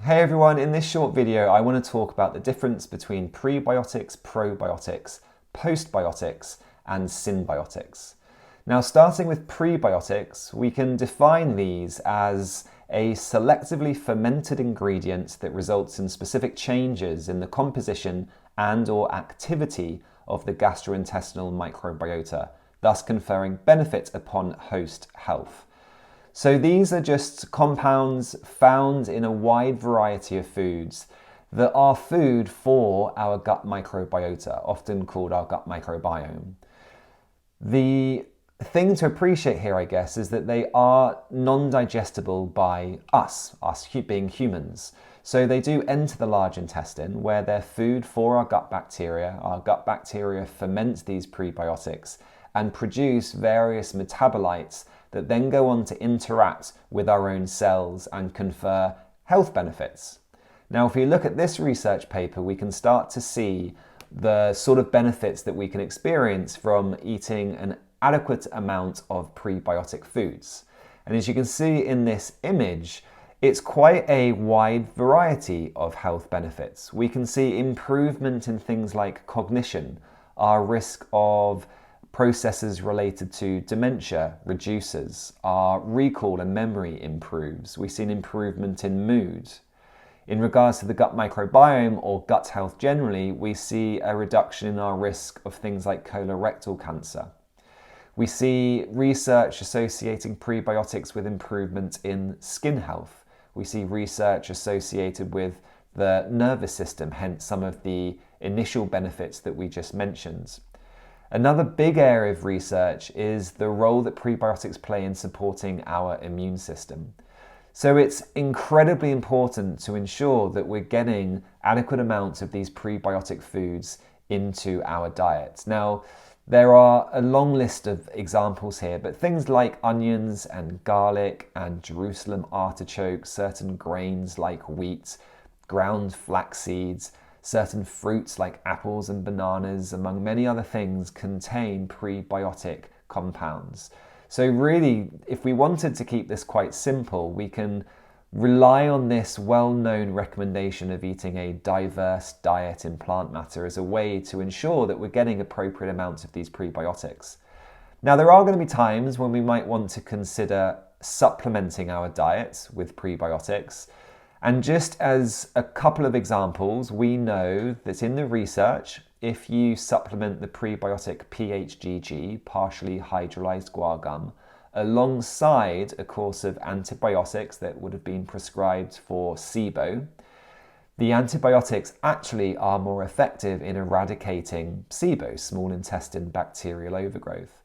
Hey everyone, in this short video I want to talk about the difference between prebiotics, probiotics, postbiotics and symbiotics. Now starting with prebiotics, we can define these as a selectively fermented ingredient that results in specific changes in the composition and/or activity of the gastrointestinal microbiota, thus conferring benefit upon host health. So these are just compounds found in a wide variety of foods that are food for our gut microbiota, often called our gut microbiome. The thing to appreciate here, I guess, is that they are non-digestible by us being humans. So they do enter the large intestine where they're food for our gut bacteria. Our gut bacteria ferment these prebiotics and produce various metabolites that then go on to interact with our own cells and confer health benefits. Now, if we look at this research paper, we can start to see the sort of benefits that we can experience from eating an adequate amount of prebiotic foods. And as you can see in this image, it's quite a wide variety of health benefits. We can see improvement in things like cognition, our risk of processes related to dementia reduces, our recall and memory improves. We've seen improvement in mood. In regards to the gut microbiome or gut health generally, we see a reduction in our risk of things like colorectal cancer. We see research associating prebiotics with improvement in skin health. We see research associated with the nervous system, hence some of the initial benefits that we just mentioned. Another big area of research is the role that prebiotics play in supporting our immune system. So it's incredibly important to ensure that we're getting adequate amounts of these prebiotic foods into our diet. Now, there are a long list of examples here, but things like onions and garlic and Jerusalem artichokes, certain grains like wheat, ground flax seeds, certain fruits like apples and bananas, among many other things, contain prebiotic compounds. So really, if we wanted to keep this quite simple, we can rely on this well-known recommendation of eating a diverse diet in plant matter as a way to ensure that we're getting appropriate amounts of these prebiotics. Now, there are going to be times when we might want to consider supplementing our diet with prebiotics. And just as a couple of examples, we know that in the research, if you supplement the prebiotic PHGG, partially hydrolyzed guar gum, alongside a course of antibiotics that would have been prescribed for SIBO, the antibiotics actually are more effective in eradicating SIBO, small intestine bacterial overgrowth.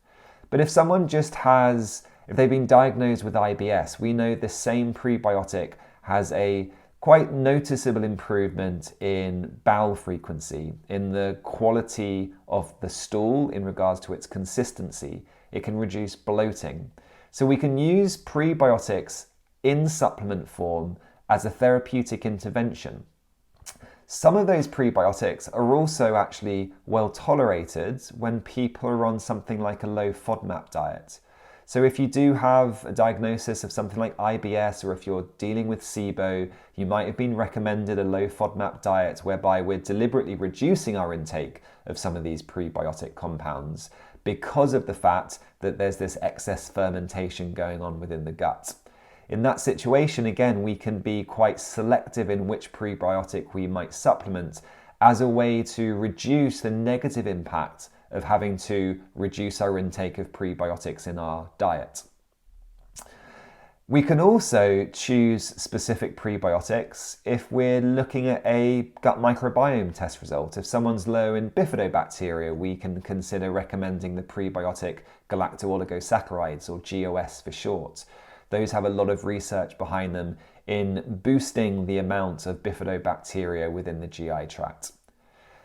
But if someone if they've been diagnosed with IBS, we know the same prebiotic has a quite noticeable improvement in bowel frequency, in the quality of the stool in regards to its consistency. It can reduce bloating. So we can use prebiotics in supplement form as a therapeutic intervention. Some of those prebiotics are also actually well tolerated when people are on something like a low FODMAP diet. So if you do have a diagnosis of something like IBS, or if you're dealing with SIBO, you might have been recommended a low FODMAP diet whereby we're deliberately reducing our intake of some of these prebiotic compounds because of the fact that there's this excess fermentation going on within the gut. In that situation, again, we can be quite selective in which prebiotic we might supplement as a way to reduce the negative impact of having to reduce our intake of prebiotics in our diet. We can also choose specific prebiotics if we're looking at a gut microbiome test result. If someone's low in bifidobacteria, we can consider recommending the prebiotic galacto-oligosaccharides, or GOS for short. Those have a lot of research behind them in boosting the amount of bifidobacteria within the GI tract.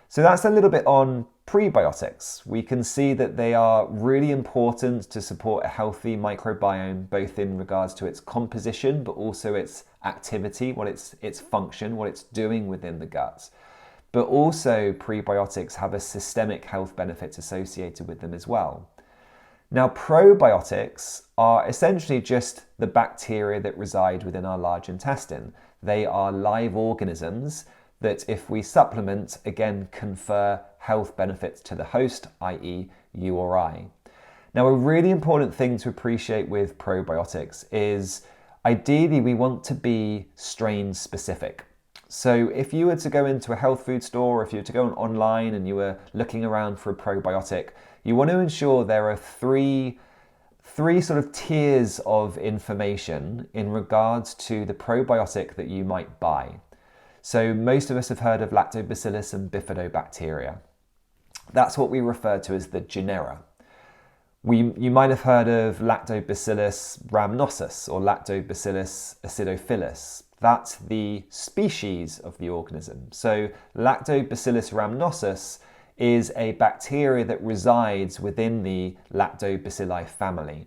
So that's a little bit on prebiotics. We can see that they are really important to support a healthy microbiome, both in regards to its composition, but also its activity, its function, what it's doing within the gut. But also prebiotics have a systemic health benefit associated with them as well. Now, probiotics are essentially just the bacteria that reside within our large intestine. They are live organisms that, if we supplement, again, confer health benefits to the host, i.e. you or I. Now, a really important thing to appreciate with probiotics is ideally we want to be strain specific. So if you were to go into a health food store, or if you were to go online and you were looking around for a probiotic, you want to ensure there are three sort of tiers of information in regards to the probiotic that you might buy. So most of us have heard of lactobacillus and bifidobacteria. That's what we refer to as the genera. You might have heard of Lactobacillus rhamnosus or Lactobacillus acidophilus. That's the species of the organism. So Lactobacillus rhamnosus is a bacteria that resides within the Lactobacilli family.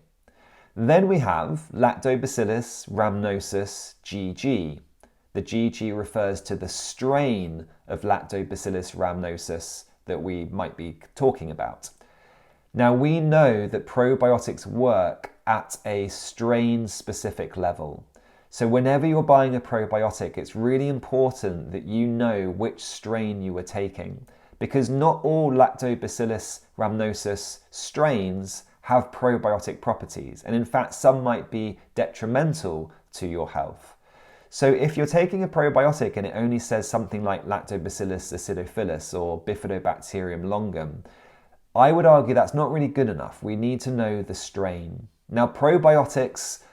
Then we have Lactobacillus rhamnosus GG. The GG refers to the strain of Lactobacillus rhamnosus that we might be talking about. Now, we know that probiotics work at a strain-specific level. So whenever you're buying a probiotic, it's really important that you know which strain you are taking, because not all Lactobacillus rhamnosus strains have probiotic properties, and in fact, some might be detrimental to your health. So if you're taking a probiotic and it only says something like Lactobacillus acidophilus or Bifidobacterium longum, I would argue that's not really good enough. We need to know the strain. Now, probiotics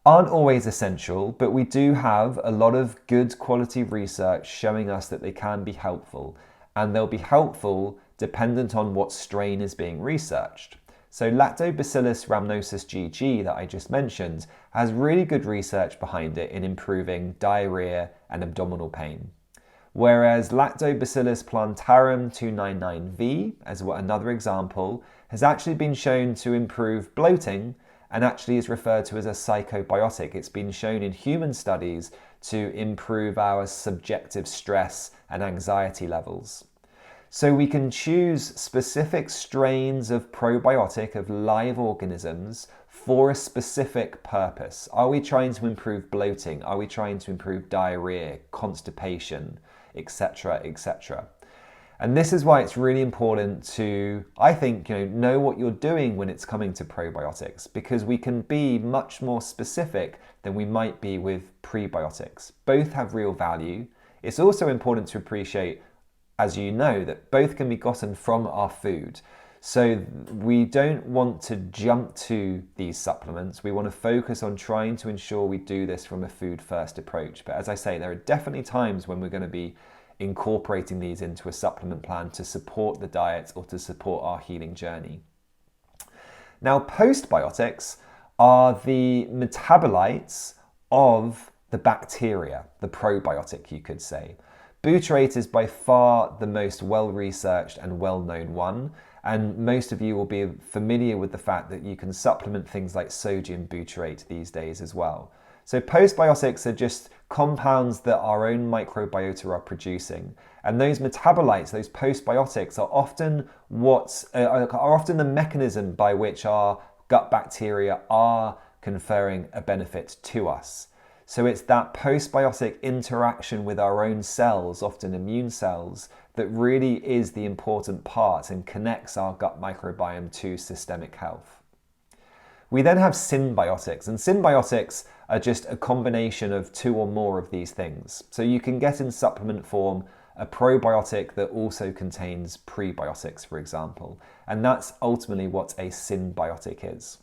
aren't always essential, but we do have a lot of good quality research showing us that they can be helpful, and they'll be helpful dependent on what strain is being researched. So Lactobacillus rhamnosus GG that I just mentioned has really good research behind it in improving diarrhea and abdominal pain. Whereas Lactobacillus plantarum 299V, as another example, has actually been shown to improve bloating and actually is referred to as a psychobiotic. It's been shown in human studies to improve our subjective stress and anxiety levels. So we can choose specific strains of probiotic, of live organisms, for a specific purpose. Are we trying to improve bloating? Are we trying to improve diarrhea, constipation, etc., etc.? And this is why it's really important to, I think, know what you're doing when it's coming to probiotics, because we can be much more specific than we might be with prebiotics. Both have real value. It's also important to appreciate, as you know, that both can be gotten from our food. So we don't want to jump to these supplements. We want to focus on trying to ensure we do this from a food-first approach. But as I say, there are definitely times when we're going to be incorporating these into a supplement plan to support the diet or to support our healing journey. Now, postbiotics are the metabolites of the bacteria, the probiotic, you could say. Butyrate is by far the most well-researched and well-known one, and most of you will be familiar with the fact that you can supplement things like sodium butyrate these days as well. So postbiotics are just compounds that our own microbiota are producing, and those metabolites, those postbiotics, are often the mechanism by which our gut bacteria are conferring a benefit to us. So it's that postbiotic interaction with our own cells, often immune cells, that really is the important part and connects our gut microbiome to systemic health. We then have symbiotics, and symbiotics are just a combination of two or more of these things. So you can get in supplement form a probiotic that also contains prebiotics, for example, and that's ultimately what a symbiotic is.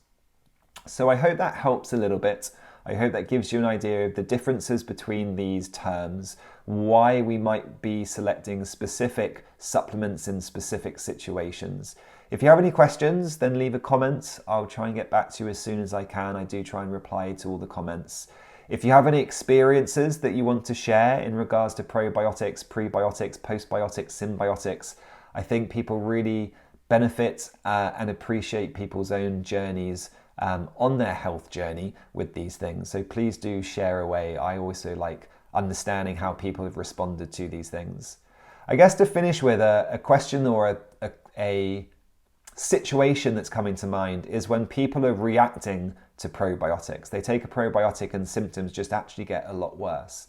So I hope that helps a little bit. I hope that gives you an idea of the differences between these terms, why we might be selecting specific supplements in specific situations. If you have any questions, then leave a comment. I'll try and get back to you as soon as I can. I do try and reply to all the comments. If you have any experiences that you want to share in regards to probiotics, prebiotics, postbiotics, symbiotics, I think people really benefit and appreciate people's own journeys on their health journey with these things. So please do share away. I also like understanding how people have responded to these things. I guess to finish with a question or a situation that's coming to mind is when people are reacting to probiotics. They take a probiotic and symptoms just actually get a lot worse.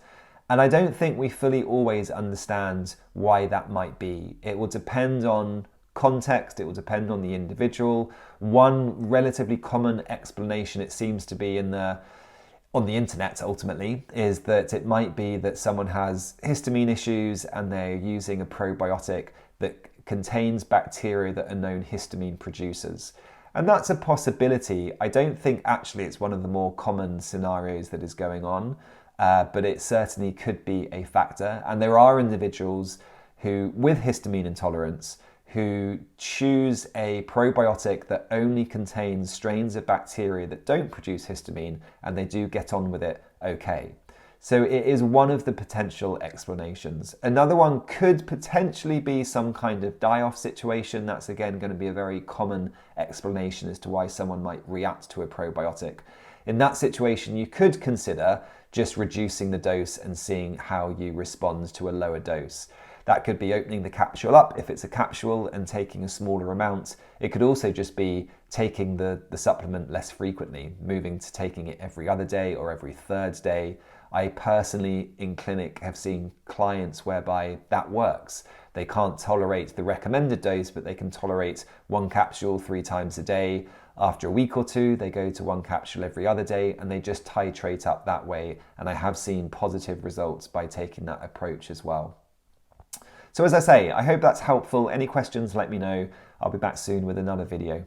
And I don't think we fully always understand why that might be. It will depend on context, it will depend on the individual. One relatively common explanation, it seems to be on the internet ultimately, is that it might be that someone has histamine issues and they're using a probiotic that contains bacteria that are known histamine producers. And that's a possibility. I don't think actually it's one of the more common scenarios that is going on, but it certainly could be a factor. And there are individuals who, with histamine intolerance, who choose a probiotic that only contains strains of bacteria that don't produce histamine, and they do get on with it okay. So it is one of the potential explanations. Another one could potentially be some kind of die-off situation. That's again going to be a very common explanation as to why someone might react to a probiotic. In that situation, you could consider just reducing the dose and seeing how you respond to a lower dose. That could be opening the capsule up if it's a capsule and taking a smaller amount. It could also just be taking the supplement less frequently, moving to taking it every other day or every third day. I personally in clinic have seen clients whereby that works. They can't tolerate the recommended dose, but they can tolerate one capsule 3 times a day. After a week or two, they go to one capsule every other day and they just titrate up that way. And I have seen positive results by taking that approach as well. So as I say, I hope that's helpful. Any questions, let me know. I'll be back soon with another video.